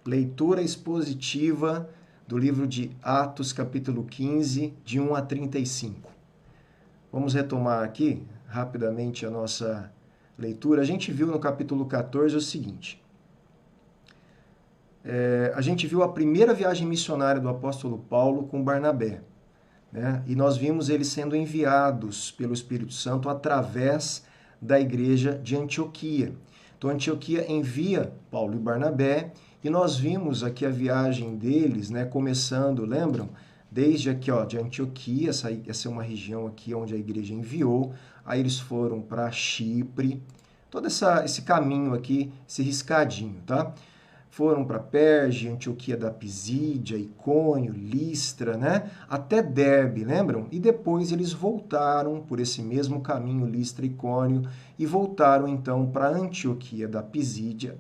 Leitura expositiva do livro de Atos, capítulo 15, de 1 a 35. Vamos retomar aqui rapidamente a nossa leitura. A gente viu no capítulo 14 o seguinte. A gente viu a primeira viagem missionária do apóstolo Paulo com Barnabé, né? E nós vimos eles sendo enviados pelo Espírito Santo através da igreja de Antioquia. Então, Antioquia envia Paulo e Barnabé, e nós vimos aqui a viagem deles, né, começando, lembram? Desde aqui, ó, de Antioquia, essa é uma região aqui onde a igreja enviou, aí eles foram para Chipre, todo esse caminho aqui, esse riscadinho, tá? Foram para Perge, Antioquia da Pisídia, Icônio, Listra, né? Até Derbe, lembram? E depois eles voltaram por esse mesmo caminho, Listra e Icônio, e voltaram então para Antioquia da Pisídia,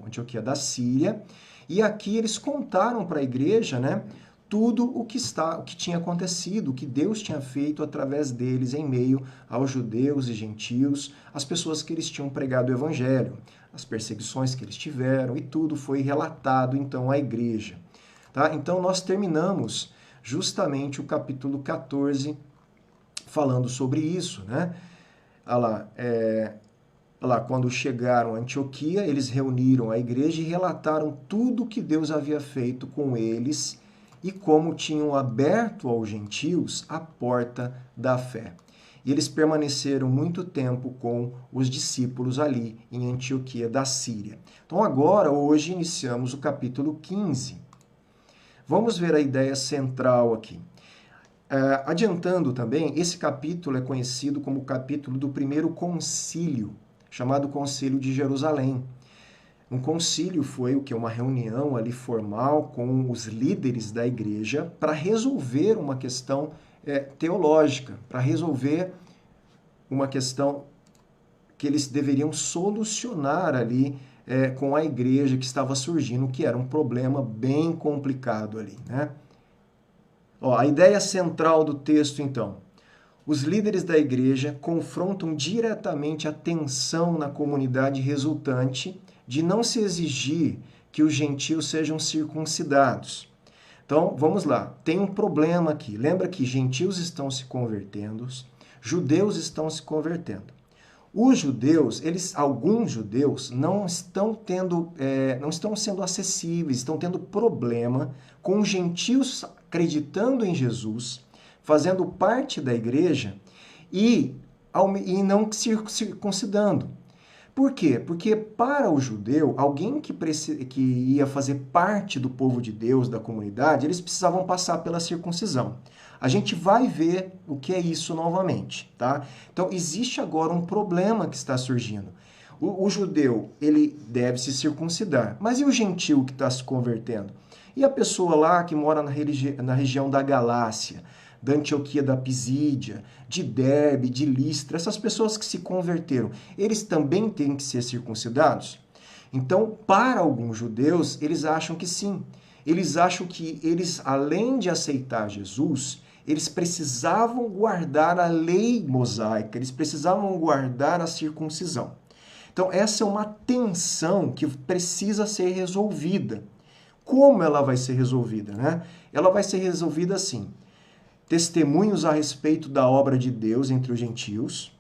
Antioquia da Síria. E aqui eles contaram para a igreja, né? Tudo o que tinha acontecido, o que Deus tinha feito através deles em meio aos judeus e gentios, as pessoas que eles tinham pregado o evangelho, as perseguições que eles tiveram, e tudo foi relatado então à igreja. Tá? Então nós terminamos justamente o capítulo 14 falando sobre isso, né? Olha lá, quando chegaram a Antioquia, eles reuniram a igreja e relataram tudo o que Deus havia feito com eles e como tinham aberto aos gentios a porta da fé. E eles permaneceram muito tempo com os discípulos ali em Antioquia da Síria. Então agora, hoje, iniciamos o capítulo 15. Vamos ver a ideia central aqui. Adiantando também, esse capítulo é conhecido como o capítulo do primeiro concílio, chamado Concílio de Jerusalém. Um concílio foi o que? Uma reunião ali formal com os líderes da igreja para resolver uma questão teológica, para resolver uma questão que eles deveriam solucionar ali com a igreja que estava surgindo, que era um problema bem complicado ali, né? Ó, a ideia central do texto, então. Os líderes da igreja confrontam diretamente a tensão na comunidade resultante de não se exigir que os gentios sejam circuncidados. Então, vamos lá. Tem um problema aqui. Lembra que gentios estão se convertendo, judeus estão se convertendo. Os judeus, alguns judeus, não estão sendo acessíveis, estão tendo problema com gentios acreditando em Jesus, fazendo parte da igreja e não circuncidando. Por quê? Porque para o judeu, alguém que ia fazer parte do povo de Deus, da comunidade, eles precisavam passar pela circuncisão. A gente vai ver o que é isso novamente, tá? Então, existe agora um problema que está surgindo. O judeu, ele deve se circuncidar, mas e o gentil que está se convertendo? E a pessoa lá que mora na região da Galácia, da Antioquia da Pisídia, de Derbe, de Listra, essas pessoas que se converteram, eles também têm que ser circuncidados? Então, para alguns judeus, eles acham que sim. Eles acham que eles, além de aceitar Jesus, eles precisavam guardar a lei mosaica, eles precisavam guardar a circuncisão. Então, essa é uma tensão que precisa ser resolvida. Como ela vai ser resolvida, né? Ela vai ser resolvida assim: testemunhos a respeito da obra de Deus entre os gentios,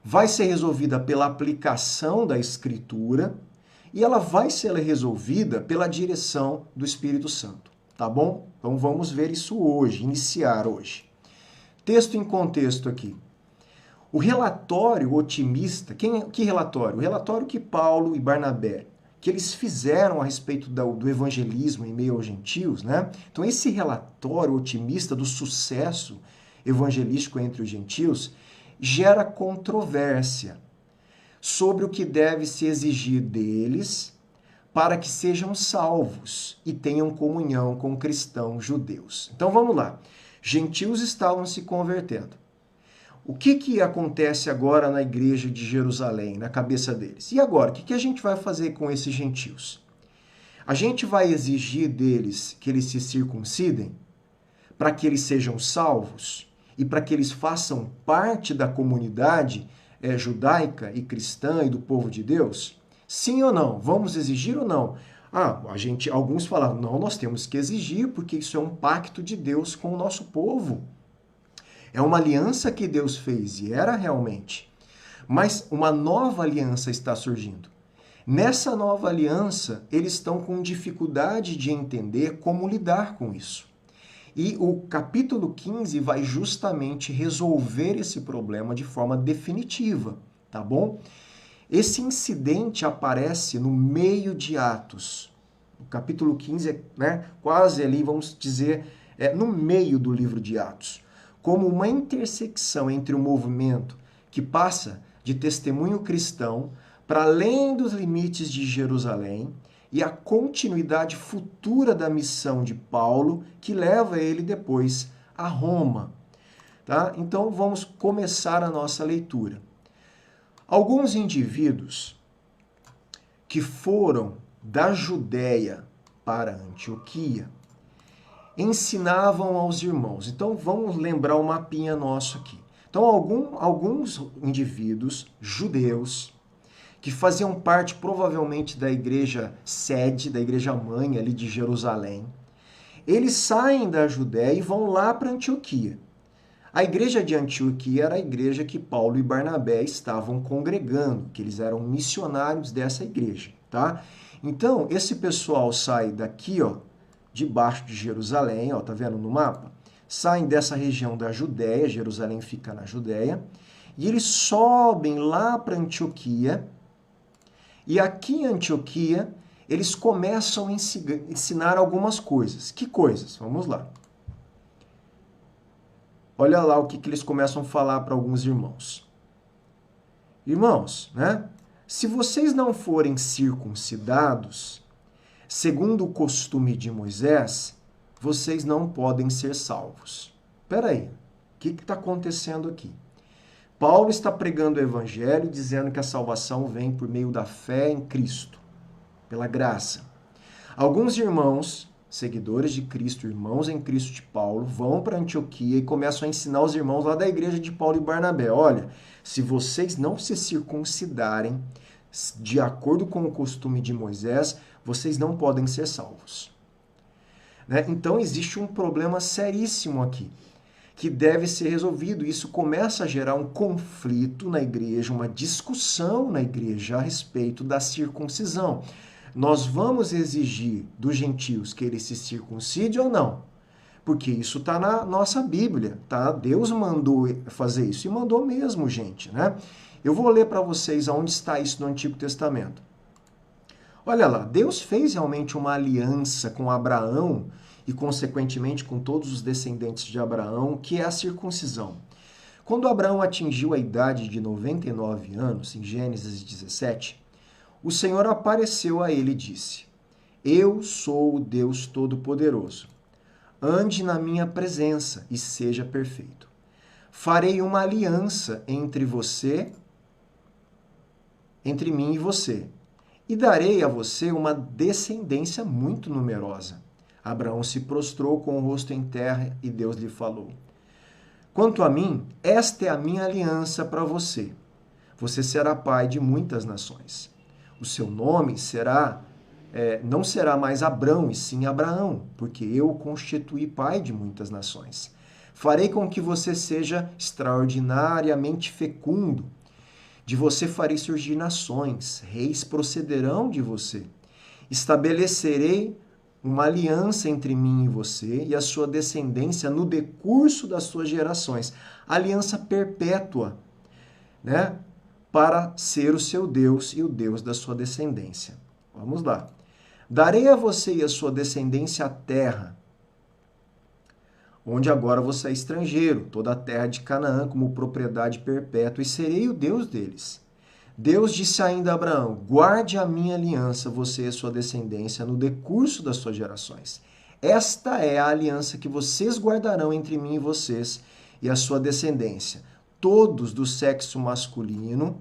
vai ser resolvida pela aplicação da Escritura e ela vai ser resolvida pela direção do Espírito Santo, tá bom? Então vamos ver isso hoje, iniciar hoje. Texto em contexto aqui. O relatório otimista, que relatório? O relatório que Paulo e Barnabé, que eles fizeram a respeito do evangelismo em meio aos gentios, né? Então esse relatório otimista do sucesso evangelístico entre os gentios gera controvérsia sobre o que deve se exigir deles para que sejam salvos e tenham comunhão com cristãos judeus. Então vamos lá. Gentios estavam se convertendo. O que acontece agora na igreja de Jerusalém, na cabeça deles? E agora, o que a gente vai fazer com esses gentios? A gente vai exigir deles que eles se circuncidem para que eles sejam salvos e para que eles façam parte da comunidade judaica e cristã e do povo de Deus? Sim ou não? Vamos exigir ou não? Alguns falaram, não, nós temos que exigir, porque isso é um pacto de Deus com o nosso povo. É uma aliança que Deus fez, e era realmente. Mas uma nova aliança está surgindo. Nessa nova aliança, eles estão com dificuldade de entender como lidar com isso. E o capítulo 15 vai justamente resolver esse problema de forma definitiva, tá bom? Esse incidente aparece no meio de Atos. O capítulo 15 é, né, quase ali, vamos dizer, no meio do livro de Atos, como uma intersecção entre o movimento que passa de testemunho cristão para além dos limites de Jerusalém e a continuidade futura da missão de Paulo, que leva ele depois a Roma. Tá? Então vamos começar a nossa leitura. Alguns indivíduos que foram da Judéia para Antioquia ensinavam aos irmãos. Então vamos lembrar o mapinha nosso aqui. Então alguns indivíduos judeus que faziam parte provavelmente da igreja sede, da igreja mãe ali de Jerusalém, eles saem da Judéia e vão lá para Antioquia. A igreja de Antioquia era a igreja que Paulo e Barnabé estavam congregando, que eles eram missionários dessa igreja, tá? Então, esse pessoal sai daqui, ó, debaixo de Jerusalém, ó, tá vendo no mapa? Saem dessa região da Judéia, Jerusalém fica na Judéia, e eles sobem lá para Antioquia, e aqui em Antioquia, eles começam a ensinar algumas coisas. Que coisas? Vamos lá. Olha lá o que eles começam a falar para alguns irmãos. Irmãos, né? Se vocês não forem circuncidados, segundo o costume de Moisés, vocês não podem ser salvos. Espera aí, o que está acontecendo aqui? Paulo está pregando o evangelho dizendo que a salvação vem por meio da fé em Cristo, pela graça. Alguns irmãos, seguidores de Cristo, irmãos em Cristo de Paulo, vão para Antioquia e começam a ensinar os irmãos lá da igreja de Paulo e Barnabé. Olha, se vocês não se circuncidarem de acordo com o costume de Moisés, vocês não podem ser salvos. Né? Então existe um problema seríssimo aqui, que deve ser resolvido. Isso começa a gerar um conflito na igreja, uma discussão na igreja a respeito da circuncisão. Nós vamos exigir dos gentios que eles se circuncidem ou não? Porque isso está na nossa Bíblia, tá? Deus mandou fazer isso e mandou mesmo, gente, né? Eu vou ler para vocês aonde está isso no Antigo Testamento. Olha lá, Deus fez realmente uma aliança com Abraão e, consequentemente, com todos os descendentes de Abraão, que é a circuncisão. Quando Abraão atingiu a idade de 99 anos, em Gênesis 17, o Senhor apareceu a ele e disse: Eu sou o Deus Todo-Poderoso. Ande na minha presença e seja perfeito. Farei uma aliança entre mim e você, e darei a você uma descendência muito numerosa. Abraão se prostrou com o rosto em terra e Deus lhe falou: Quanto a mim, esta é a minha aliança para você. Você será pai de muitas nações. O seu nome não será mais Abrão, e sim Abraão, porque eu o constituí pai de muitas nações. Farei com que você seja extraordinariamente fecundo. De você farei surgir nações, reis procederão de você. Estabelecerei uma aliança entre mim e você e a sua descendência no decurso das suas gerações. Aliança perpétua, né? Para ser o seu Deus e o Deus da sua descendência. Vamos lá. Darei a você e a sua descendência a terra, onde agora você é estrangeiro, toda a terra de Canaã como propriedade perpétua, e serei o Deus deles. Deus disse ainda a Abraão: Guarde a minha aliança, você e a sua descendência, no decurso das suas gerações. Esta é a aliança que vocês guardarão entre mim e vocês e a sua descendência. Todos do sexo masculino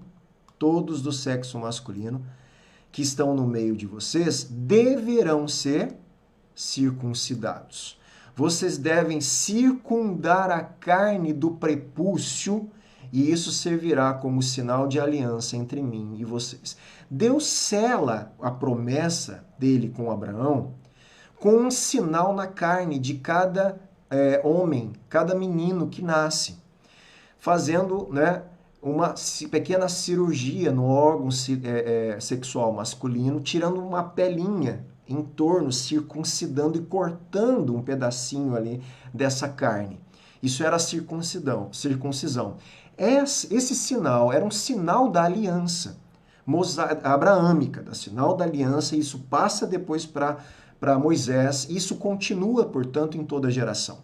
que estão no meio de vocês deverão ser circuncidados. Vocês devem circundar a carne do prepúcio e isso servirá como sinal de aliança entre mim e vocês. Deus sela a promessa dele com Abraão com um sinal na carne de cada homem, cada menino que nasce, fazendo, né, uma pequena cirurgia no órgão sexual masculino, tirando uma pelinha em torno, circuncidando e cortando um pedacinho ali dessa carne. Isso era a circuncisão. Esse sinal era um sinal da aliança abraâmica, da sinal da aliança, e isso passa depois para Moisés, e isso continua, portanto, em toda geração.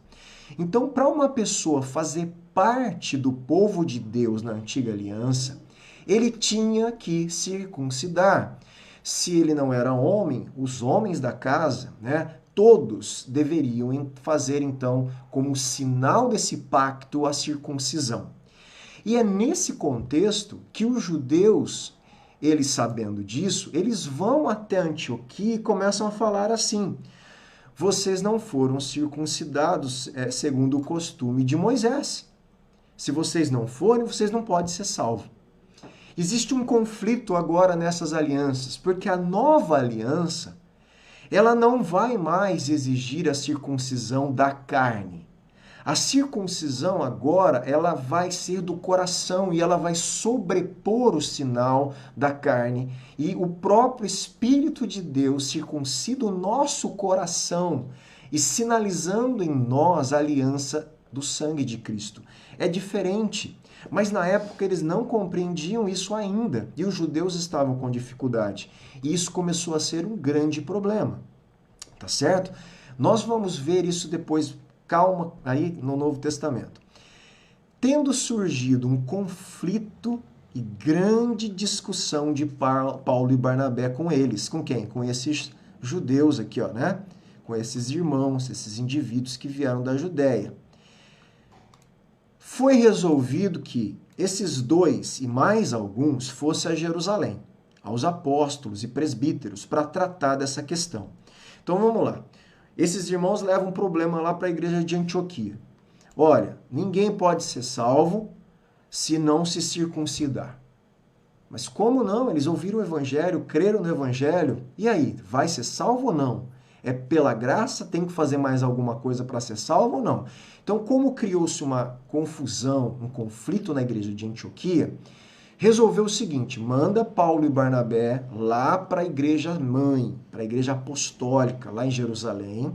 Então, para uma pessoa fazer parte do povo de Deus na antiga aliança, ele tinha que circuncidar. Se ele não era homem, os homens da casa, né, todos deveriam fazer então como sinal desse pacto a circuncisão. E é nesse contexto que os judeus, eles sabendo disso, eles vão até Antioquia e começam a falar assim: vocês não foram circuncidados segundo o costume de Moisés. Se vocês não forem, vocês não podem ser salvos. Existe um conflito agora nessas alianças, porque a nova aliança, ela não vai mais exigir a circuncisão da carne. A circuncisão agora, ela vai ser do coração e ela vai sobrepor o sinal da carne. E o próprio Espírito de Deus circuncida o nosso coração e sinalizando em nós a aliança do sangue de Cristo. É diferente, mas na época eles não compreendiam isso ainda e os judeus estavam com dificuldade. E isso começou a ser um grande problema, tá certo? Nós vamos ver isso depois, calma, aí no Novo Testamento. Tendo surgido um conflito e grande discussão de Paulo e Barnabé com eles. Com quem? Com esses judeus aqui, ó, né? Com esses irmãos, esses indivíduos que vieram da Judéia. Foi resolvido que esses dois e mais alguns fossem a Jerusalém, aos apóstolos e presbíteros, para tratar dessa questão. Então vamos lá. Esses irmãos levam um problema lá para a igreja de Antioquia. Olha, ninguém pode ser salvo se não se circuncidar. Mas como não? Eles ouviram o evangelho, creram no evangelho. E aí, vai ser salvo ou não? É pela graça? Tem que fazer mais alguma coisa para ser salvo ou não? Então, como criou-se uma confusão, um conflito na igreja de Antioquia, resolveu o seguinte: manda Paulo e Barnabé lá para a igreja mãe, para a igreja apostólica, lá em Jerusalém.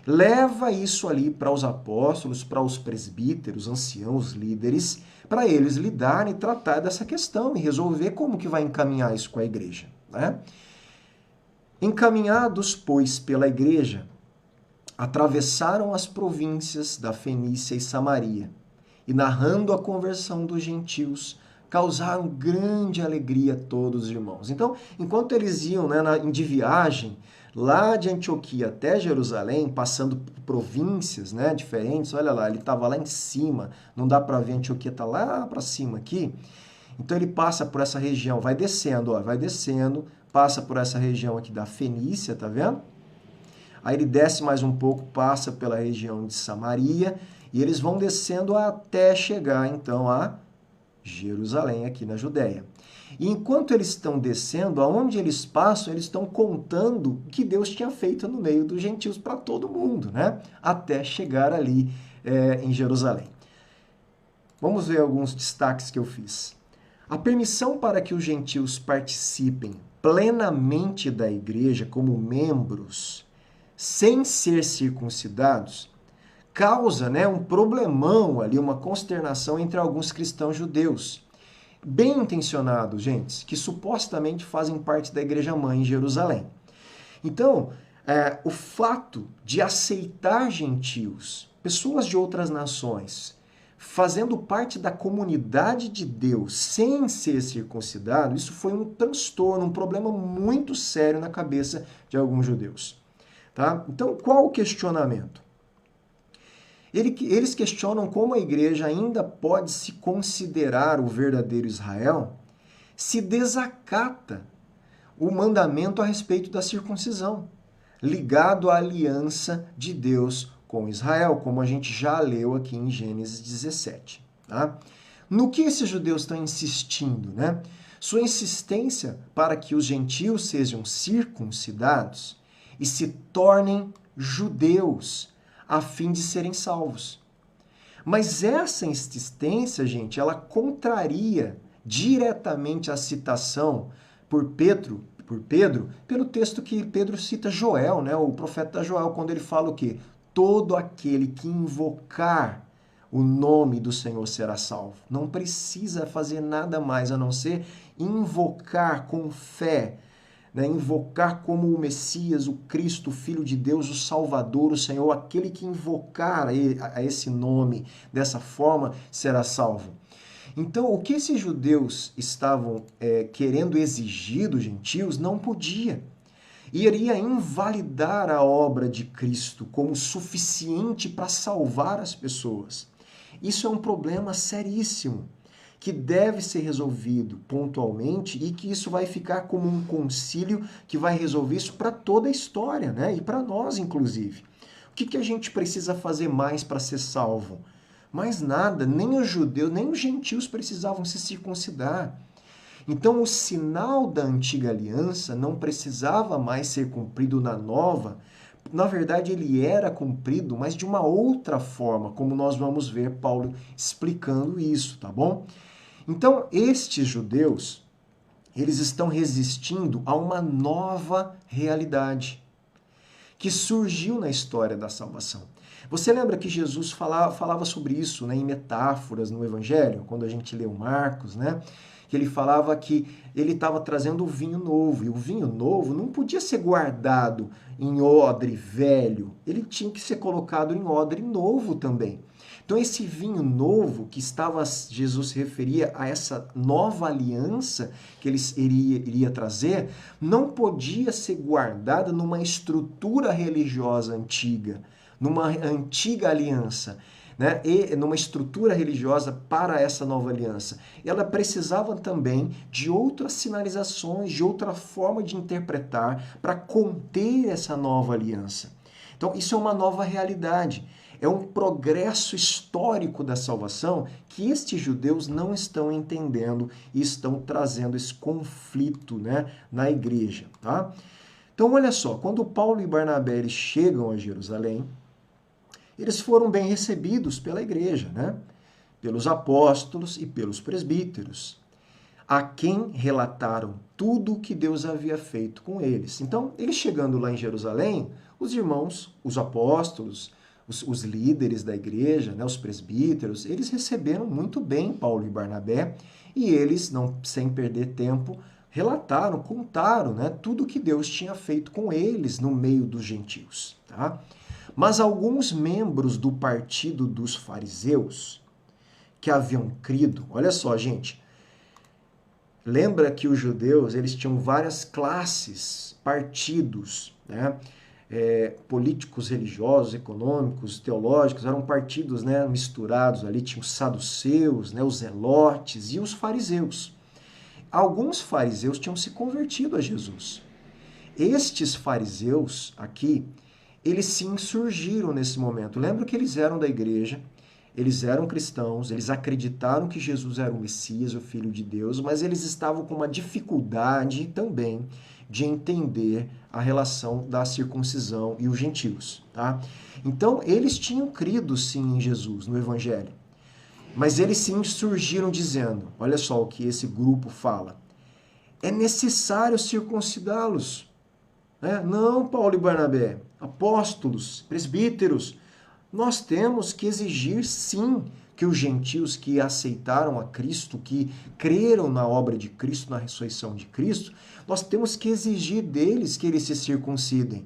Leva isso ali para os apóstolos, para os presbíteros, anciãos, líderes, para eles lidarem e tratar dessa questão e resolver como que vai encaminhar isso com a igreja, né? Encaminhados, pois, pela igreja, atravessaram as províncias da Fenícia e Samaria e, narrando a conversão dos gentios, causaram grande alegria a todos os irmãos. Então, enquanto eles iam, né, de viagem, lá de Antioquia até Jerusalém, passando por províncias, né, diferentes, olha lá, ele estava lá em cima, não dá para ver, Antioquia está lá para cima aqui. Então ele passa por essa região, vai descendo, ó, vai descendo, passa por essa região aqui da Fenícia, tá vendo? Aí ele desce mais um pouco, passa pela região de Samaria, e eles vão descendo até chegar, então, a Jerusalém, aqui na Judéia. E enquanto eles estão descendo, aonde eles passam, eles estão contando o que Deus tinha feito no meio dos gentios para todo mundo, né? Até chegar ali em Jerusalém. Vamos ver alguns destaques que eu fiz. A permissão para que os gentios participem plenamente da igreja como membros, sem ser circuncidados, causa, né, um problemão ali, uma consternação entre alguns cristãos judeus, bem intencionados, gente, que supostamente fazem parte da igreja mãe em Jerusalém. Então, o fato de aceitar gentios, pessoas de outras nações, fazendo parte da comunidade de Deus sem ser circuncidado, isso foi um transtorno, um problema muito sério na cabeça de alguns judeus. Tá? Então, qual o questionamento? Eles questionam como a igreja ainda pode se considerar o verdadeiro Israel se desacata o mandamento a respeito da circuncisão, ligado à aliança de Deus com Israel, como a gente já leu aqui em Gênesis 17. Tá? No que esses judeus estão insistindo, né? Sua insistência para que os gentios sejam circuncidados e se tornem judeus a fim de serem salvos. Mas essa insistência, gente, ela contraria diretamente a citação por Pedro, pelo texto que Pedro cita Joel, né? O profeta Joel, quando ele fala o quê? Todo aquele que invocar o nome do Senhor será salvo. Não precisa fazer nada mais a não ser invocar com fé, né? Invocar como o Messias, o Cristo, o Filho de Deus, o Salvador, o Senhor. Aquele que invocar a esse nome dessa forma será salvo. Então, o que esses judeus estavam querendo exigir dos gentios não podia. Iria invalidar a obra de Cristo como suficiente para salvar as pessoas. Isso é um problema seríssimo, que deve ser resolvido pontualmente e que isso vai ficar como um concílio que vai resolver isso para toda a história, né? E para nós, inclusive. O que a gente precisa fazer mais para ser salvo? Mais nada, nem os judeus, nem os gentios precisavam se circuncidar. Então, o sinal da antiga aliança não precisava mais ser cumprido na nova. Na verdade, ele era cumprido, mas de uma outra forma, como nós vamos ver Paulo explicando isso, tá bom? Então, estes judeus, eles estão resistindo a uma nova realidade que surgiu na história da salvação. Você lembra que Jesus falava sobre isso, né, em metáforas no Evangelho, quando a gente leu Marcos, né? Que ele falava que ele estava trazendo o vinho novo, e o vinho novo não podia ser guardado em odre velho, ele tinha que ser colocado em odre novo também. Então esse vinho novo que Jesus se referia a essa nova aliança que ele iria trazer, não podia ser guardada numa estrutura religiosa antiga, numa antiga aliança, né? E numa estrutura religiosa para essa nova aliança. Ela precisava também de outras sinalizações, de outra forma de interpretar para conter essa nova aliança. Então, isso é uma nova realidade. É um progresso histórico da salvação que estes judeus não estão entendendo e estão trazendo esse conflito, né, na igreja. Tá? Então, olha só, quando Paulo e Barnabé eles chegam a Jerusalém, eles foram bem recebidos pela igreja, né? Pelos apóstolos e pelos presbíteros, a quem relataram tudo o que Deus havia feito com eles. Então, eles chegando lá em Jerusalém, os irmãos, os apóstolos, os líderes da igreja, né, os presbíteros, eles receberam muito bem Paulo e Barnabé e eles, não sem perder tempo, relataram, contaram, né, tudo o que Deus tinha feito com eles no meio dos gentios. Tá? Mas alguns membros do partido dos fariseus que haviam crido, olha só, gente, lembra que os judeus eles tinham várias classes, partidos, né? Políticos, religiosos, econômicos, teológicos, eram partidos, né, misturados ali, tinha os saduceus, né, os zelotes e os fariseus. Alguns fariseus tinham se convertido a Jesus. Estes fariseus aqui, eles se insurgiram nesse momento. Lembra que eles eram da igreja, eles eram cristãos, eles acreditaram que Jesus era o Messias, o Filho de Deus, mas eles estavam com uma dificuldade também de entender a relação da circuncisão e os gentios, tá? Então, eles tinham crido sim em Jesus, no Evangelho, mas eles se insurgiram dizendo, olha só o que esse grupo fala, é necessário circuncidá-los. Não, Paulo e Barnabé, apóstolos, presbíteros, nós temos que exigir sim que os gentios que aceitaram a Cristo, que creram na obra de Cristo, na ressurreição de Cristo, nós temos que exigir deles que eles se circuncidem.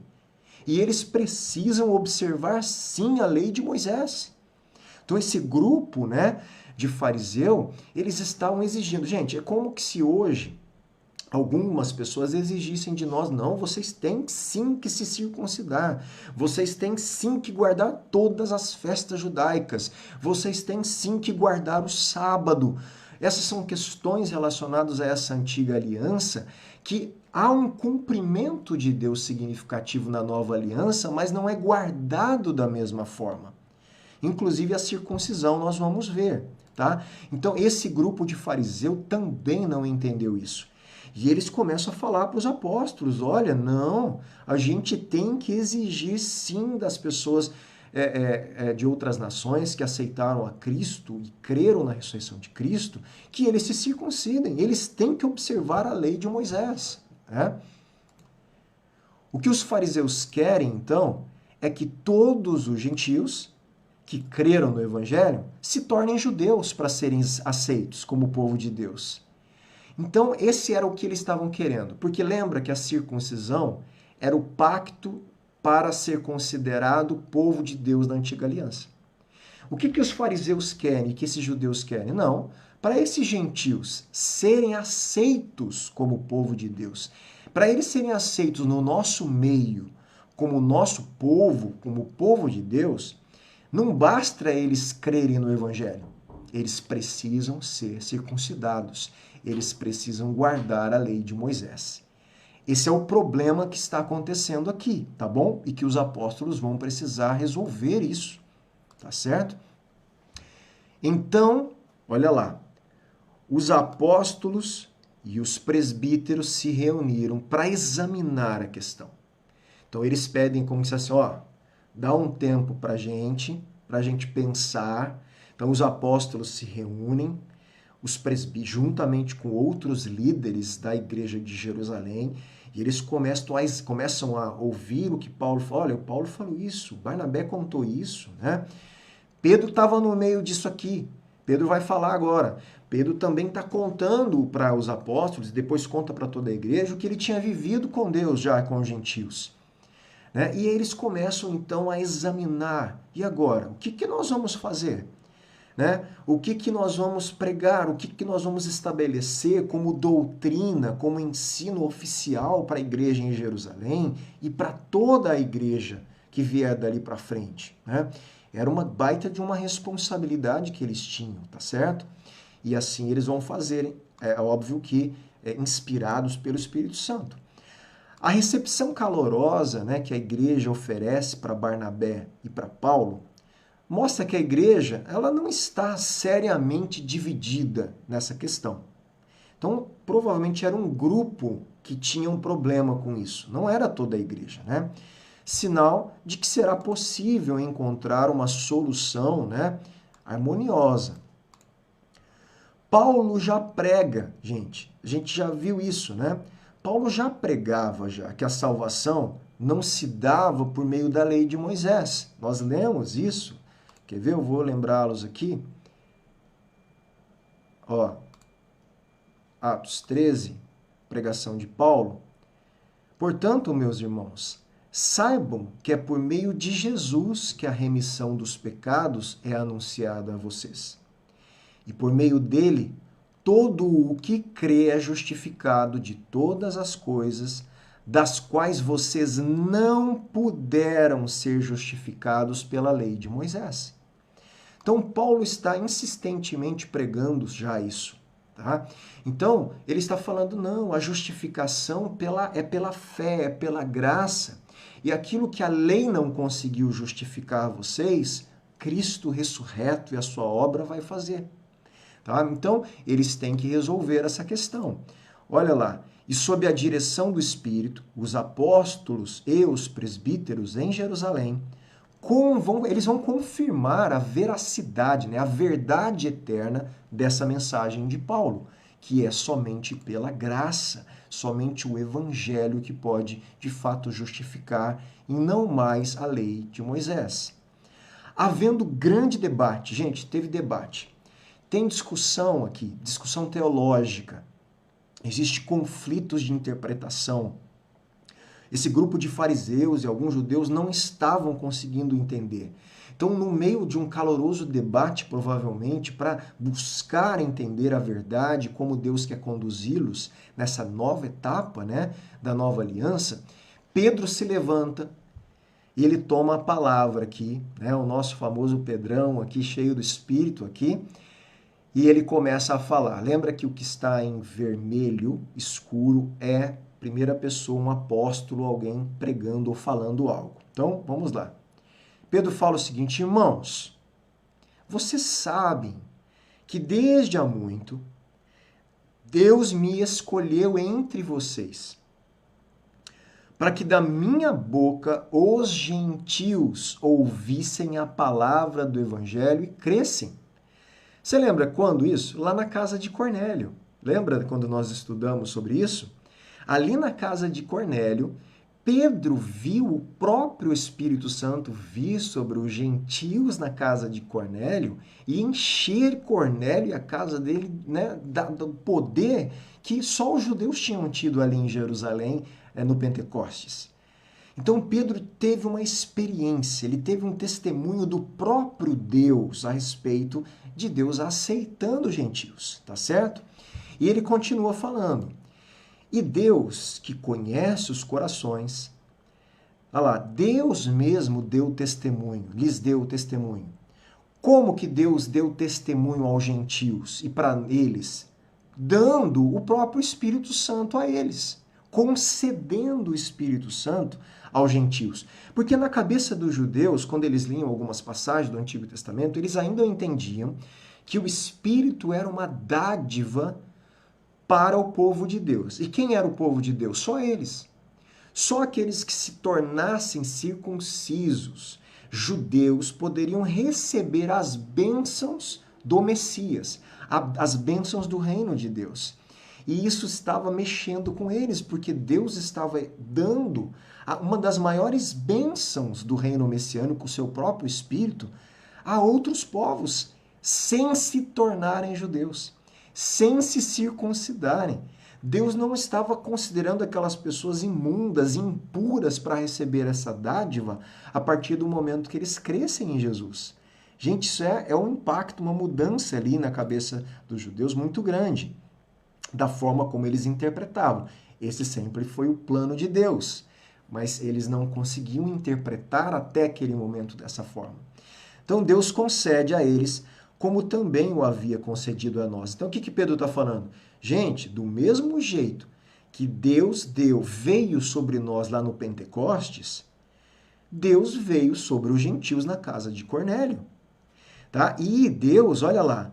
E eles precisam observar sim a lei de Moisés. Então esse grupo, né, de fariseu, eles estavam exigindo. Gente, é como que se hoje algumas pessoas exigissem de nós, não, vocês têm sim que se circuncidar, vocês têm sim que guardar todas as festas judaicas, vocês têm sim que guardar o sábado. Essas são questões relacionadas a essa antiga aliança, que há um cumprimento de Deus significativo na nova aliança, mas não é guardado da mesma forma. Inclusive a circuncisão nós vamos ver. tá? Então, esse grupo de fariseu também não entendeu isso. E eles começam a falar para os apóstolos, olha, não, a gente tem que exigir sim das pessoas de outras nações que aceitaram a Cristo e creram na ressurreição de Cristo, que eles se circuncidem, eles têm que observar a lei de Moisés, né? O que os fariseus querem, então, é que todos os gentios que creram no Evangelho se tornem judeus para serem aceitos como povo de Deus. Então, esse era o que eles estavam querendo, porque lembra que a circuncisão era o pacto para ser considerado povo de Deus na antiga aliança. O que os fariseus querem, que esses judeus querem? Não, para esses gentios serem aceitos como povo de Deus, para eles serem aceitos no nosso meio, como nosso povo, como povo de Deus, não basta eles crerem no Evangelho. Eles precisam ser circuncidados. Eles precisam guardar a lei de Moisés. Esse é o problema que está acontecendo aqui, tá bom? E que os apóstolos vão precisar resolver isso, tá certo? Então, olha lá, os apóstolos e os presbíteros se reuniram para examinar a questão. Então, eles pedem como se assim, ó, dá um tempo para a gente pensar. Então, os apóstolos se reúnem, os presbíteros, juntamente com outros líderes da igreja de Jerusalém, e eles começam a ouvir o que Paulo falou. Olha, o Paulo falou isso, Barnabé contou isso, né? Pedro estava no meio disso aqui. Pedro vai falar agora. Pedro também está contando para os apóstolos, e depois conta para toda a igreja, o que ele tinha vivido com Deus já, com os gentios. Né? E eles começam então a examinar. E agora? O que nós vamos fazer? Né? O que nós vamos pregar, o que nós vamos estabelecer como doutrina, como ensino oficial para a igreja em Jerusalém e para toda a igreja que vier dali para frente. Né? Era uma baita de uma responsabilidade que eles tinham, tá certo? E assim eles vão fazer, é óbvio que inspirados pelo Espírito Santo. A recepção calorosa, né, que a igreja oferece para Barnabé e para Paulo mostra que a igreja ela não está seriamente dividida nessa questão. Então, provavelmente era um grupo que tinha um problema com isso. Não era toda a igreja, né? Sinal de que será possível encontrar uma solução, né, harmoniosa. Paulo já prega, gente. A gente já viu isso, né? Paulo já pregava já que a salvação não se dava por meio da lei de Moisés. Nós lemos isso. Quer ver? Eu vou lembrá-los aqui. Ó, Atos 13, pregação de Paulo. Portanto, meus irmãos, saibam que é por meio de Jesus que a remissão dos pecados é anunciada a vocês. E por meio dele, todo o que crê é justificado de todas as coisas das quais vocês não puderam ser justificados pela lei de Moisés. Então, Paulo está insistentemente pregando já isso. Tá? Então, ele está falando, não, a justificação é pela fé, é pela graça. E aquilo que a lei não conseguiu justificar a vocês, Cristo ressurreto e a sua obra vai fazer. Tá? Então, eles têm que resolver essa questão. Olha lá, e sob a direção do Espírito, os apóstolos e os presbíteros em Jerusalém, eles vão confirmar a veracidade, né, a verdade eterna dessa mensagem de Paulo, que é somente pela graça, somente o evangelho que pode, de fato, justificar e não mais a lei de Moisés. Havendo grande debate, gente, teve debate. Tem discussão aqui, discussão teológica. Existem conflitos de interpretação. Esse grupo de fariseus e alguns judeus não estavam conseguindo entender. Então, no meio de um caloroso debate, provavelmente, para buscar entender a verdade, como Deus quer conduzi-los nessa nova etapa, né, da nova aliança, Pedro se levanta e ele toma a palavra aqui, né, o nosso famoso Pedrão aqui, cheio do Espírito aqui, e ele começa a falar. Lembra que o que está em vermelho, escuro, é primeira pessoa, um apóstolo, alguém pregando ou falando algo. Então, vamos lá. Pedro fala o seguinte, irmãos, vocês sabem que desde há muito Deus me escolheu entre vocês, para que da minha boca os gentios ouvissem a palavra do evangelho e crescem. Você lembra quando isso? Lá na casa de Cornélio. Lembra quando nós estudamos sobre isso? Ali na casa de Cornélio, Pedro viu o próprio Espírito Santo vir sobre os gentios na casa de Cornélio e encher Cornélio e a casa dele, né, do poder que só os judeus tinham tido ali em Jerusalém, no Pentecostes. Então Pedro teve uma experiência, ele teve um testemunho do próprio Deus a respeito de Deus aceitando os gentios, tá certo? E ele continua falando. E Deus, que conhece os corações, olha lá, Deus mesmo deu testemunho, lhes deu testemunho. Como que Deus deu testemunho aos gentios e para eles? Dando o próprio Espírito Santo a eles, concedendo o Espírito Santo aos gentios. Porque na cabeça dos judeus, quando eles liam algumas passagens do Antigo Testamento, eles ainda entendiam que o Espírito era uma dádiva para o povo de Deus. E quem era o povo de Deus? Só eles. Só aqueles que se tornassem circuncisos, judeus, poderiam receber as bênçãos do Messias, as bênçãos do reino de Deus. E isso estava mexendo com eles, porque Deus estava dando uma das maiores bênçãos do reino messiânico, o seu próprio Espírito, a outros povos, sem se tornarem judeus, sem se circuncidarem. Deus não estava considerando aquelas pessoas imundas, impuras para receber essa dádiva a partir do momento que eles crescem em Jesus. Gente, isso é um impacto, uma mudança ali na cabeça dos judeus muito grande, da forma como eles interpretavam. Esse sempre foi o plano de Deus, mas eles não conseguiam interpretar até aquele momento dessa forma. Então Deus concede a eles, como também o havia concedido a nós. Então o que Pedro está falando? Gente, do mesmo jeito que Deus veio sobre nós lá no Pentecostes, Deus veio sobre os gentios na casa de Cornélio. Tá? E Deus, olha lá,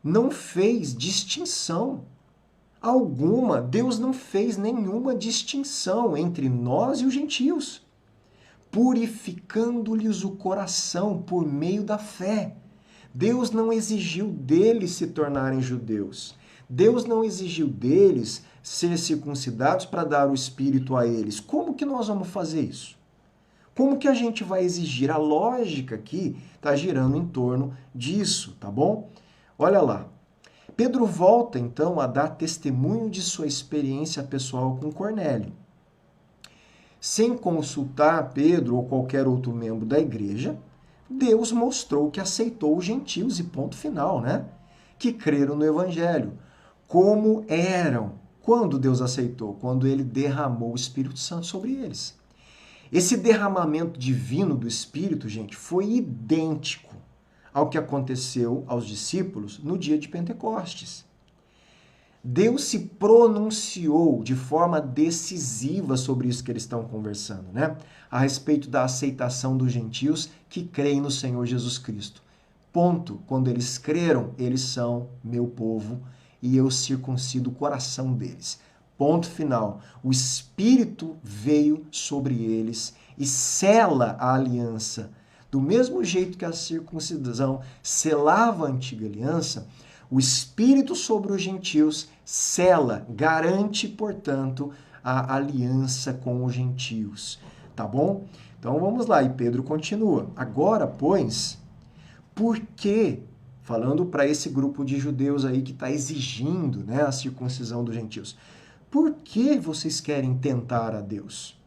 não fez distinção alguma. Deus não fez nenhuma distinção entre nós e os gentios, purificando-lhes o coração por meio da fé. Deus não exigiu deles se tornarem judeus. Deus não exigiu deles ser circuncidados para dar o Espírito a eles. Como que nós vamos fazer isso? Como que a gente vai exigir? A lógica aqui está girando em torno disso, tá bom? Olha lá. Pedro volta, então, a dar testemunho de sua experiência pessoal com Cornélio. Sem consultar Pedro ou qualquer outro membro da igreja, Deus mostrou que aceitou os gentios e ponto final, né? Que creram no evangelho. Como eram. Quando Deus aceitou? Quando ele derramou o Espírito Santo sobre eles. Esse derramamento divino do Espírito, gente, foi idêntico ao que aconteceu aos discípulos no dia de Pentecostes. Deus se pronunciou de forma decisiva sobre isso que eles estão conversando, né? A respeito da aceitação dos gentios que creem no Senhor Jesus Cristo. Ponto. Quando eles creram, eles são meu povo e eu circuncido o coração deles. Ponto final. O Espírito veio sobre eles e sela a aliança. Do mesmo jeito que a circuncisão selava a antiga aliança, o Espírito sobre os gentios sela, garante, portanto, a aliança com os gentios. Tá bom? Então vamos lá, e Pedro continua. Agora, pois, por que, falando para esse grupo de judeus aí que está exigindo, né, a circuncisão dos gentios, por que vocês querem tentar a Deus?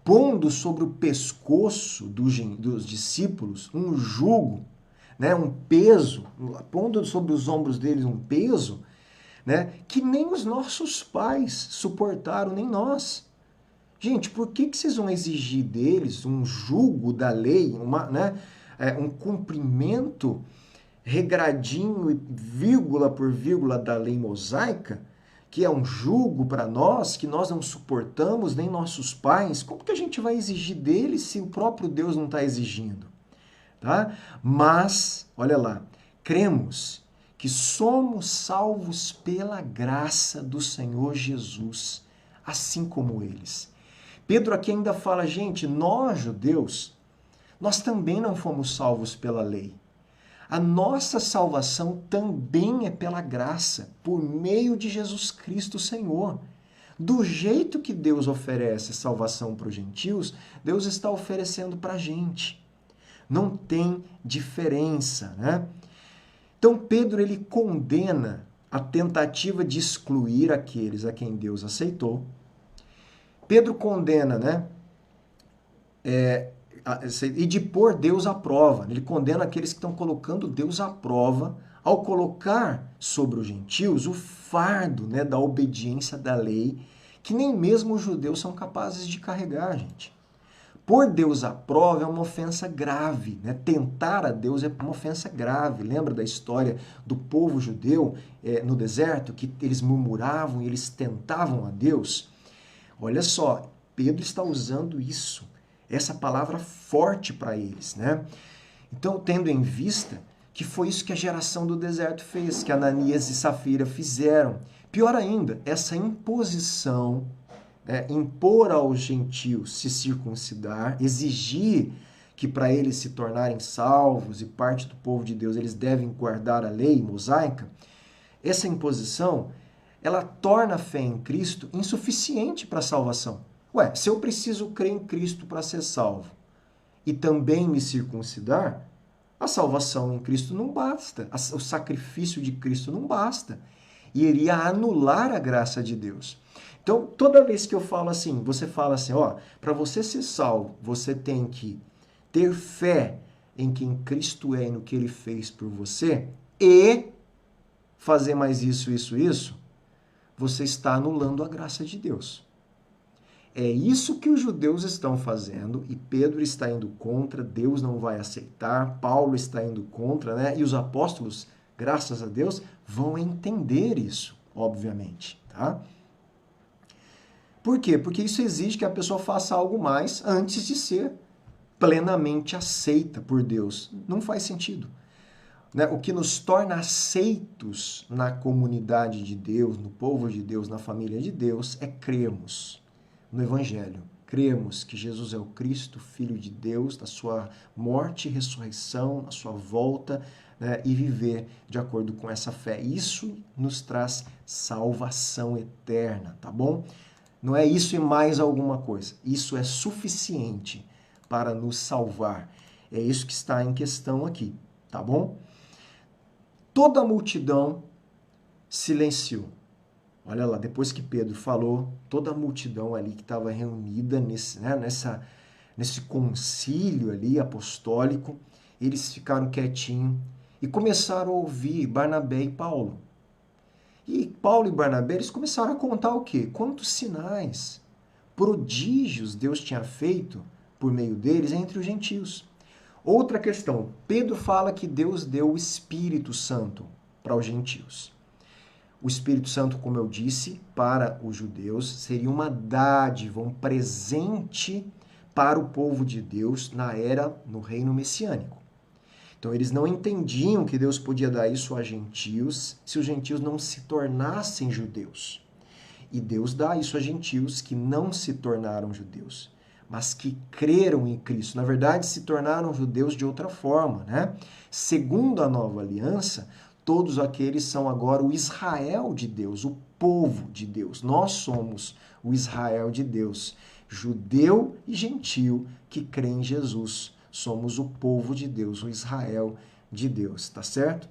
Pondo sobre o pescoço dos discípulos um jugo, né, um peso, pondo sobre os ombros deles um peso, né, que nem os nossos pais suportaram, nem nós. Gente, por que vocês vão exigir deles um jugo da lei, um cumprimento regradinho, vírgula por vírgula da lei mosaica, que é um jugo para nós, que nós não suportamos, nem nossos pais? Como que a gente vai exigir deles se o próprio Deus não está exigindo? Tá? Mas, olha lá, cremos que somos salvos pela graça do Senhor Jesus, assim como eles. Pedro aqui ainda fala, gente, nós judeus, nós também não fomos salvos pela lei. A nossa salvação também é pela graça, por meio de Jesus Cristo, Senhor. Do jeito que Deus oferece salvação para os gentios, Deus está oferecendo para a gente. Não tem diferença, né? Então Pedro ele condena a tentativa de excluir aqueles a quem Deus aceitou. Pedro condena, né? E de pôr Deus à prova. Ele condena aqueles que estão colocando Deus à prova ao colocar sobre os gentios o fardo, né, da obediência da lei, que nem mesmo os judeus são capazes de carregar, gente. Pôr Deus à prova é uma ofensa grave, né? Tentar a Deus é uma ofensa grave. Lembra da história do povo judeu no deserto, que eles murmuravam e eles tentavam a Deus? Olha só, Pedro está usando isso, essa palavra forte para eles, né? Então, tendo em vista que foi isso que a geração do deserto fez, que Ananias e Safira fizeram. Pior ainda, essa imposição, impor aos gentios se circuncidar, exigir que para eles se tornarem salvos e parte do povo de Deus eles devem guardar a lei mosaica, essa imposição, ela torna a fé em Cristo insuficiente para a salvação. Ué, se eu preciso crer em Cristo para ser salvo e também me circuncidar, a salvação em Cristo não basta, o sacrifício de Cristo não basta, e iria anular a graça de Deus. Então, toda vez que eu falo assim, você fala assim, ó, para você ser salvo, você tem que ter fé em quem Cristo é e no que ele fez por você e fazer mais isso, você está anulando a graça de Deus. É isso que os judeus estão fazendo e Pedro está indo contra, Deus não vai aceitar, Paulo está indo contra, né? E os apóstolos, graças a Deus, vão entender isso, obviamente, tá? Por quê? Porque isso exige que a pessoa faça algo mais antes de ser plenamente aceita por Deus. Não faz sentido. Né? O que nos torna aceitos na comunidade de Deus, no povo de Deus, na família de Deus, é crermos no Evangelho. Cremos que Jesus é o Cristo, Filho de Deus, na sua morte e ressurreição, na sua volta, né, e viver de acordo com essa fé. Isso nos traz salvação eterna, tá bom? Não é isso e mais alguma coisa. Isso é suficiente para nos salvar. É isso que está em questão aqui, tá bom? Toda a multidão silenciou. Olha lá, depois que Pedro falou, toda a multidão ali que estava reunida nesse concílio ali apostólico, eles ficaram quietinhos e começaram a ouvir Barnabé e Paulo. E Paulo e Barnabé, eles começaram a contar o quê? Quantos sinais, prodígios Deus tinha feito por meio deles entre os gentios. Outra questão, Pedro fala que Deus deu o Espírito Santo para os gentios. O Espírito Santo, como eu disse, para os judeus seria uma dádiva, um presente para o povo de Deus no reino messiânico. Então eles não entendiam que Deus podia dar isso a gentios se os gentios não se tornassem judeus. E Deus dá isso a gentios que não se tornaram judeus, mas que creram em Cristo. Na verdade, se tornaram judeus de outra forma, né? Segundo a nova aliança, todos aqueles são agora o Israel de Deus, o povo de Deus. Nós somos o Israel de Deus, judeu e gentio que crê em Jesus. Somos o povo de Deus, o Israel de Deus, tá certo?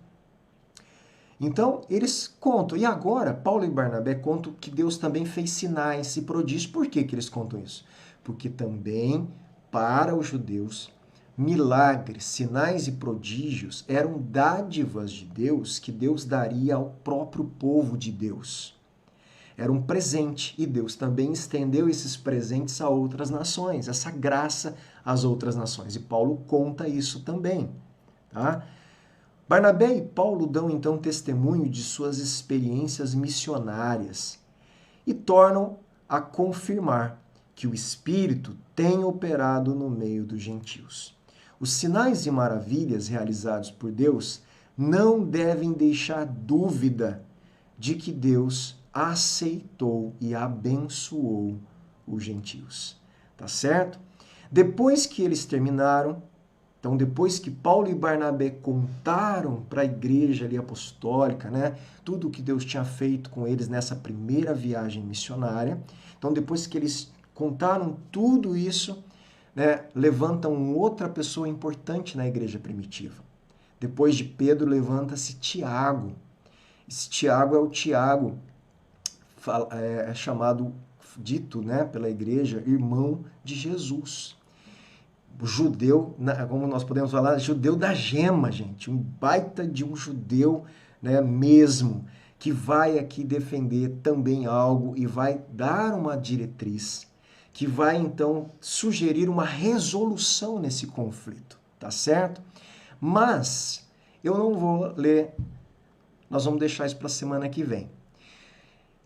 Então, eles contam. E agora, Paulo e Barnabé contam que Deus também fez sinais e prodígios. Por que eles contam isso? Porque também, para os judeus, milagres, sinais e prodígios eram dádivas de Deus que Deus daria ao próprio povo de Deus. Era um presente e Deus também estendeu esses presentes a outras nações, essa graça às outras nações. E Paulo conta isso também, tá? Barnabé e Paulo dão então testemunho de suas experiências missionárias e tornam a confirmar que o Espírito tem operado no meio dos gentios. Os sinais e maravilhas realizados por Deus não devem deixar dúvida de que Deus aceitou e abençoou os gentios. Tá certo? Depois que eles terminaram, então depois que Paulo e Barnabé contaram para a igreja ali apostólica, né, tudo o que Deus tinha feito com eles nessa primeira viagem missionária, então depois que eles contaram tudo isso, né, levantam outra pessoa importante na igreja primitiva. Depois de Pedro, levanta-se Tiago. Esse Tiago é o Tiago, é chamado, dito, né, pela igreja, irmão de Jesus. O judeu, como nós podemos falar, judeu da gema, gente. Um baita de um judeu, né, mesmo, que vai aqui defender também algo e vai dar uma diretriz, que vai então sugerir uma resolução nesse conflito, tá certo? Mas eu não vou ler, nós vamos deixar isso para a semana que vem.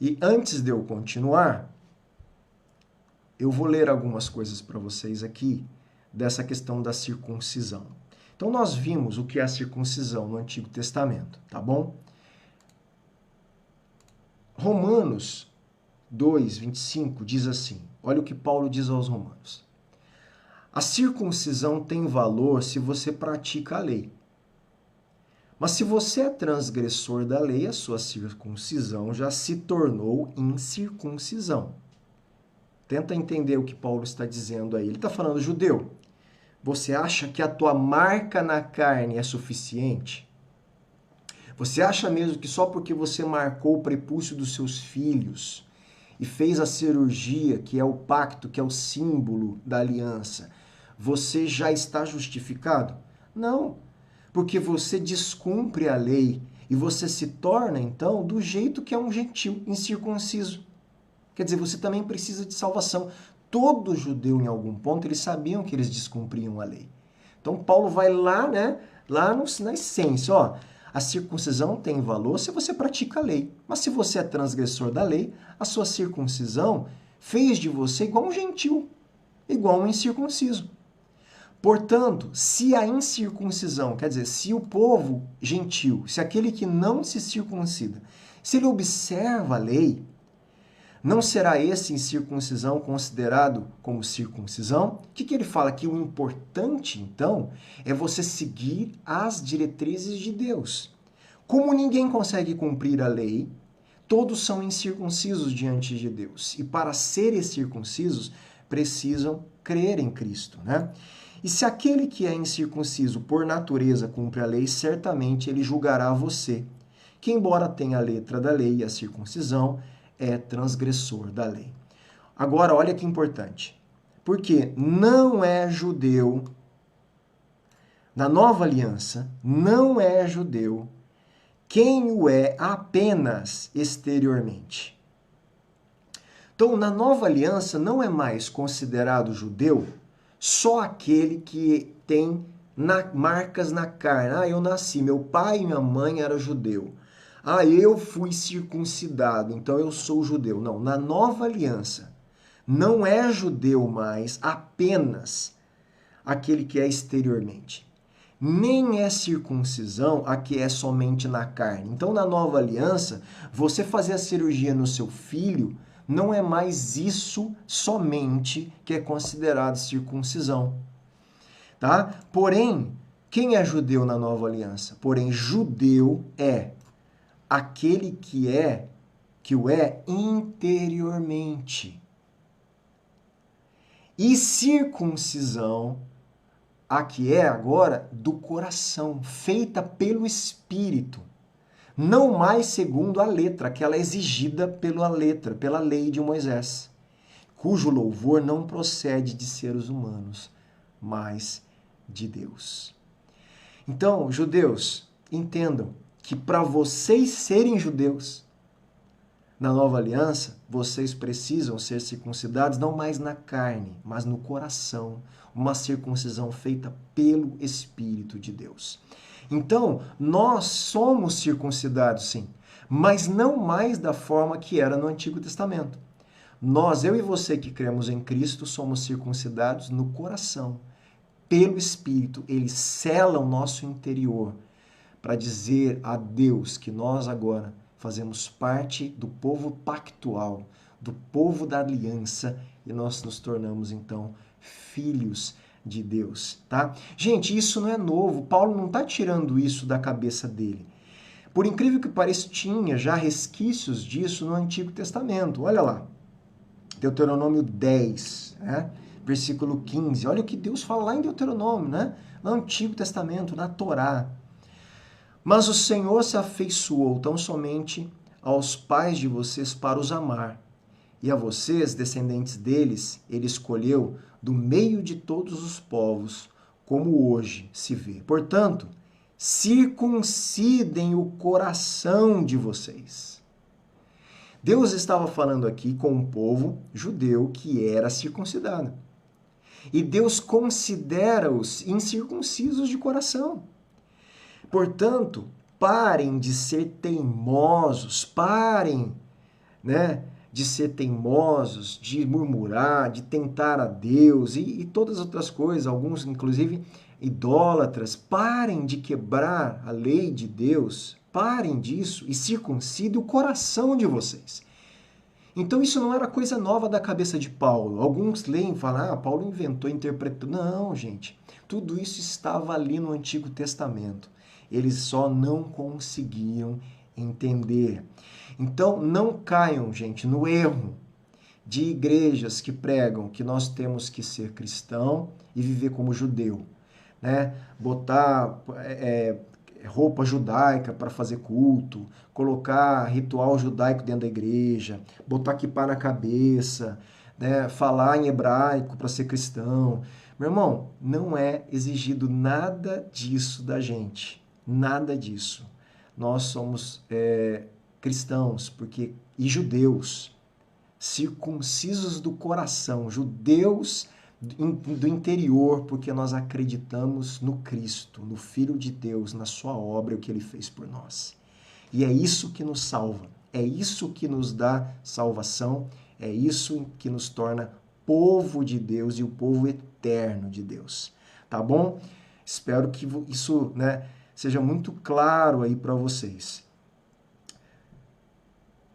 E antes de eu continuar, eu vou ler algumas coisas para vocês aqui dessa questão da circuncisão. Então nós vimos o que é a circuncisão no Antigo Testamento, tá bom? Romanos 2:25 diz assim, olha o que Paulo diz aos Romanos. A circuncisão tem valor se você pratica a lei. Mas se você é transgressor da lei, a sua circuncisão já se tornou incircuncisão. Tenta entender o que Paulo está dizendo aí. Ele está falando, judeu, você acha que a tua marca na carne é suficiente? Você acha mesmo que só porque você marcou o prepúcio dos seus filhos e fez a cirurgia, que é o pacto, que é o símbolo da aliança, você já está justificado? Não, porque você descumpre a lei e você se torna, então, do jeito que é um gentil, incircunciso. Quer dizer, você também precisa de salvação. Todo judeu, em algum ponto, eles sabiam que eles descumpriam a lei. Então, Paulo vai lá, né, na essência, ó, a circuncisão tem valor se você pratica a lei. Mas se você é transgressor da lei, a sua circuncisão fez de você igual um gentil, igual um incircunciso. Portanto, se a incircuncisão, quer dizer, se o povo gentil, se aquele que não se circuncida, se ele observa a lei, não será esse incircuncisão considerado como circuncisão? O que ele fala? Que o importante, então, é você seguir as diretrizes de Deus. Como ninguém consegue cumprir a lei, todos são incircuncisos diante de Deus. E para serem circuncisos, precisam crer em Cristo, né? E se aquele que é incircunciso por natureza cumpre a lei, certamente ele julgará você, que embora tenha a letra da lei e a circuncisão, é transgressor da lei. Agora, olha que importante. Porque não é judeu, na nova aliança, não é judeu quem o é apenas exteriormente. Então, na nova aliança, não é mais considerado judeu só aquele que tem marcas na carne. Ah, eu nasci, meu pai e minha mãe eram judeu. Ah, eu fui circuncidado, então eu sou judeu. Não, na nova aliança, não é judeu mais apenas aquele que é exteriormente. Nem é circuncisão a que é somente na carne. Então, na nova aliança, você fazer a cirurgia no seu filho, não é mais isso somente que é considerado circuncisão. Tá? Porém, quem é judeu na nova aliança? Porém, judeu é aquele que o é interiormente. E circuncisão, a que é agora do coração, feita pelo Espírito. Não mais segundo a letra, aquela exigida pela letra, pela lei de Moisés, cujo louvor não procede de seres humanos, mas de Deus. Então, judeus, entendam que para vocês serem judeus, na nova aliança, vocês precisam ser circuncidados não mais na carne, mas no coração, uma circuncisão feita pelo Espírito de Deus. Então, nós somos circuncidados, sim, mas não mais da forma que era no Antigo Testamento. Nós, eu e você que cremos em Cristo, somos circuncidados no coração, pelo Espírito. Ele sela o nosso interior, para dizer a Deus que nós agora fazemos parte do povo pactual, do povo da aliança, e nós nos tornamos então filhos de Deus, tá? Gente, isso não é novo. Paulo não está tirando isso da cabeça dele. Por incrível que pareça, tinha já resquícios disso no Antigo Testamento. Olha lá, Deuteronômio 10, né? Versículo 15. Olha o que Deus fala lá em Deuteronômio, né? No Antigo Testamento, na Torá. Mas o Senhor se afeiçoou tão somente aos pais de vocês para os amar. E a vocês, descendentes deles, ele escolheu do meio de todos os povos, como hoje se vê. Portanto, circuncidem o coração de vocês. Deus estava falando aqui com um povo judeu que era circuncidado. E Deus considera-os incircuncisos de coração. Portanto, parem de ser teimosos, parem, né, de ser teimosos, de murmurar, de tentar a Deus e todas as outras coisas, alguns inclusive idólatras. Parem de quebrar a lei de Deus, parem disso e circuncidem o coração de vocês. Então isso não era coisa nova da cabeça de Paulo. Alguns leem e falam, Paulo inventou, interpretou. Não, gente, tudo isso estava ali no Antigo Testamento. Eles só não conseguiam entender. Então não caiam, gente, no erro de igrejas que pregam que nós temos que ser cristão e viver como judeu, né? Botar roupa judaica para fazer culto, colocar ritual judaico dentro da igreja, botar kippá na cabeça, né? Falar em hebraico para ser cristão. Meu irmão, não é exigido nada disso da gente. Nada disso. Nós somos cristãos e judeus, circuncisos do coração, judeus do interior, porque nós acreditamos no Cristo, no Filho de Deus, na sua obra, o que ele fez por nós. E é isso que nos salva, é isso que nos dá salvação, é isso que nos torna povo de Deus e o povo eterno de Deus. Tá bom? Espero que isso, né, seja muito claro aí para vocês.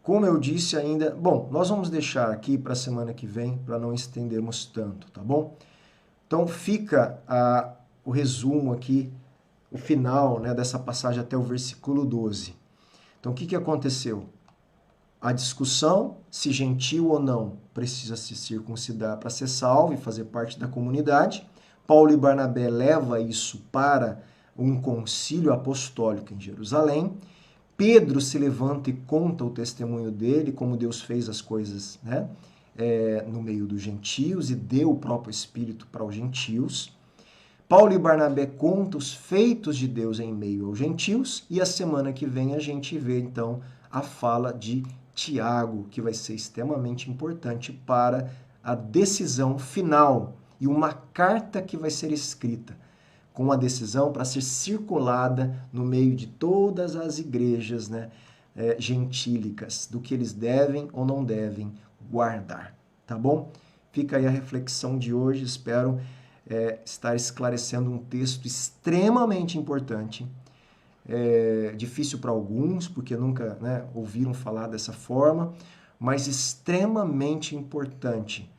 Como eu disse ainda, bom, nós vamos deixar aqui para a semana que vem, para não estendermos tanto, tá bom? Então fica o resumo aqui, o final, né, dessa passagem até o versículo 12. Então o que aconteceu? A discussão, se gentil ou não, precisa se circuncidar para ser salvo e fazer parte da comunidade. Paulo e Barnabé levam isso para um concílio apostólico em Jerusalém. Pedro se levanta e conta o testemunho dele, como Deus fez as coisas, né, no meio dos gentios e deu o próprio Espírito para os gentios. Paulo e Barnabé contam os feitos de Deus em meio aos gentios e a semana que vem a gente vê então a fala de Tiago, que vai ser extremamente importante para a decisão final e uma carta que vai ser escrita com a decisão para ser circulada no meio de todas as igrejas, né, gentílicas, do que eles devem ou não devem guardar, tá bom? Fica aí a reflexão de hoje, espero estar esclarecendo um texto extremamente importante, difícil para alguns, porque nunca, né, ouviram falar dessa forma, mas extremamente importante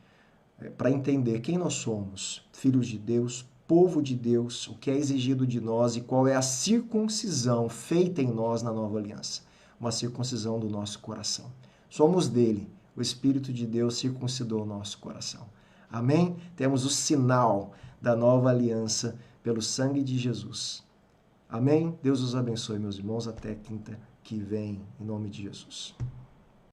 para entender quem nós somos, filhos de Deus, povo de Deus, o que é exigido de nós e qual é a circuncisão feita em nós na nova aliança. Uma circuncisão do nosso coração. Somos dele. O Espírito de Deus circuncidou o nosso coração. Amém? Temos o sinal da nova aliança pelo sangue de Jesus. Amém? Deus os abençoe, meus irmãos. Até quinta que vem, em nome de Jesus.